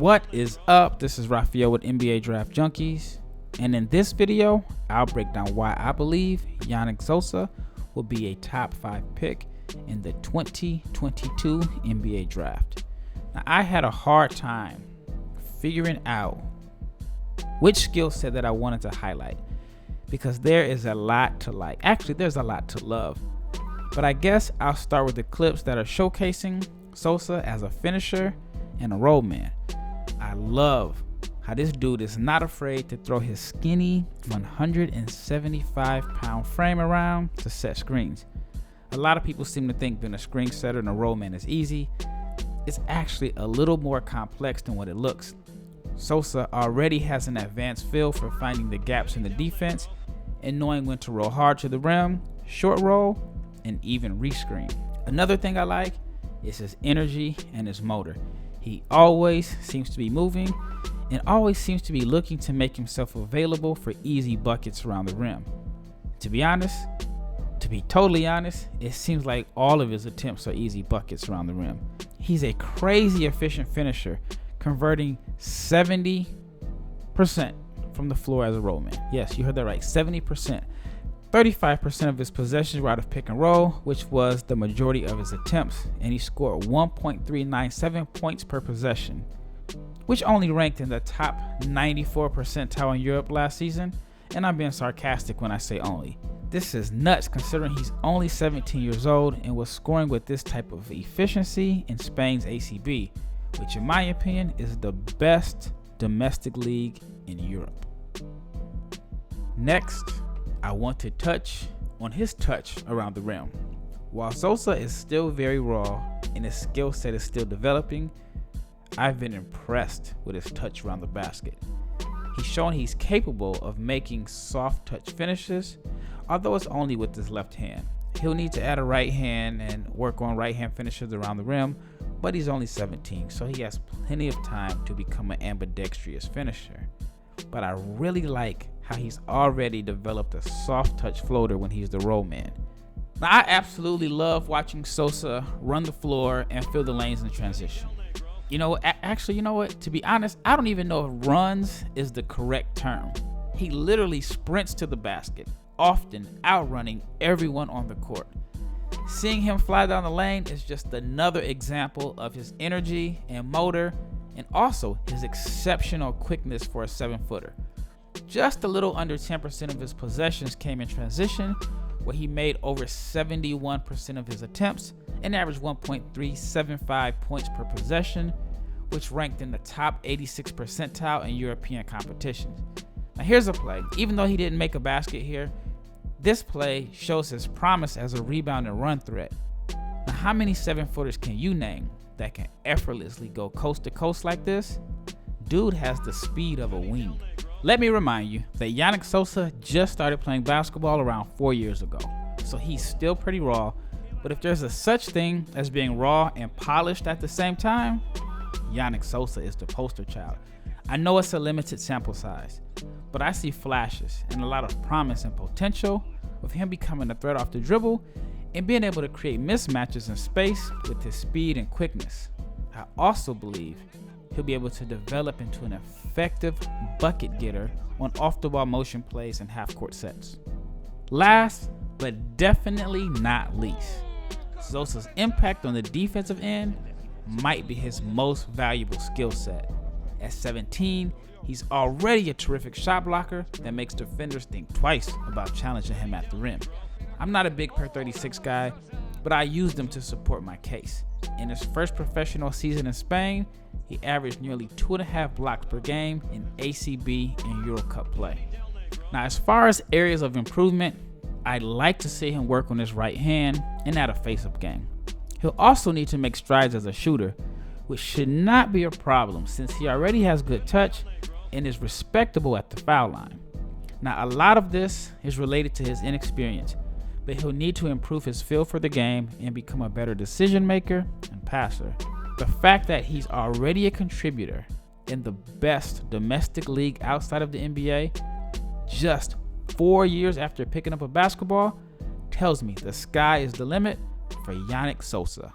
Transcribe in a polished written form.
What is up? This is Raphael with NBA Draft Junkies, and in this video, I'll break down why I believe Yannick Nzosa will be a top 5 pick in the 2022 NBA Draft. Now, I had a hard time figuring out which skill set that I wanted to highlight because there is a lot to like. Actually, there's a lot to love, but I guess I'll start with the clips that are showcasing Nzosa as a finisher and a roll man. I love how this dude is not afraid to throw his skinny 175-pound frame around to set screens. A lot of people seem to think being a screen setter and a roll man is easy. It's actually a little more complex than what it looks. Nzosa already has an advanced feel for finding the gaps in the defense and knowing when to roll hard to the rim, short roll, and even rescreen. Another thing I like is his energy and his motor. He always seems to be moving and always seems to be looking to make himself available for easy buckets around the rim. To be totally honest, it seems like all of his attempts are easy buckets around the rim. He's a crazy efficient finisher, converting 70% from the floor as a roll man. Yes, you heard that right, 70%. 35% of his possessions were out of pick and roll, which was the majority of his attempts, and he scored 1.397 points per possession, which only ranked in the top 94 percentile in Europe last season, and I'm being sarcastic when I say only. This is nuts considering he's only 17 years old and was scoring with this type of efficiency in Spain's ACB, which in my opinion is the best domestic league in Europe. Next, I want to touch on his touch around the rim. While Nzosa is still very raw and his skill set is still developing, I've been impressed with his touch around the basket. He's shown he's capable of making soft touch finishes, although it's only with his left hand. He'll need to add a right hand and work on right hand finishes around the rim, but he's only 17, so he has plenty of time to become an ambidextrous finisher. But I really like how he's already developed a soft touch floater when he's the roll man. Now, I absolutely love watching Nzosa run the floor and fill the lanes in transition. You know what? To be honest, I don't even know if runs is the correct term. He literally sprints to the basket, often outrunning everyone on the court. Seeing him fly down the lane is just another example of his energy and motor, and also his exceptional quickness for a 7-footer. Just a little under 10% of his possessions came in transition, where he made over 71% of his attempts and averaged 1.375 points per possession, which ranked in the top 86 percentile in European competitions. Now here's a play. Even though he didn't make a basket here, this play shows his promise as a rebound and run threat. Now, how many 7-footers can you name that can effortlessly go coast to coast like this? Dude has the speed of a wing. Let me remind you that Yannick Nzosa just started playing basketball around 4 years ago, so he's still pretty raw, but if there's a such thing as being raw and polished at the same time, Yannick Nzosa is the poster child. I know it's a limited sample size, but I see flashes and a lot of promise and potential of him becoming a threat off the dribble and being able to create mismatches in space with his speed and quickness. I also believe he'll be able to develop into an effective bucket getter on off-the-ball motion plays and half-court sets. Last, but definitely not least, Nzosa's impact on the defensive end might be his most valuable skill set. At 17, he's already a terrific shot blocker that makes defenders think twice about challenging him at the rim. I'm not a big per 36 guy, but I used him to support my case. In his first professional season in Spain, he averaged nearly 2.5 blocks per game in ACB and Euro Cup play. Now, as far as areas of improvement, I'd like to see him work on his right hand and add a face-up game. He'll also need to make strides as a shooter, which should not be a problem since he already has good touch and is respectable at the foul line. Now, a lot of this is related to his inexperience, but he'll need to improve his feel for the game and become a better decision maker and passer. The fact that he's already a contributor in the best domestic league outside of the NBA just 4 years after picking up a basketball tells me the sky is the limit for Yannick Nzosa.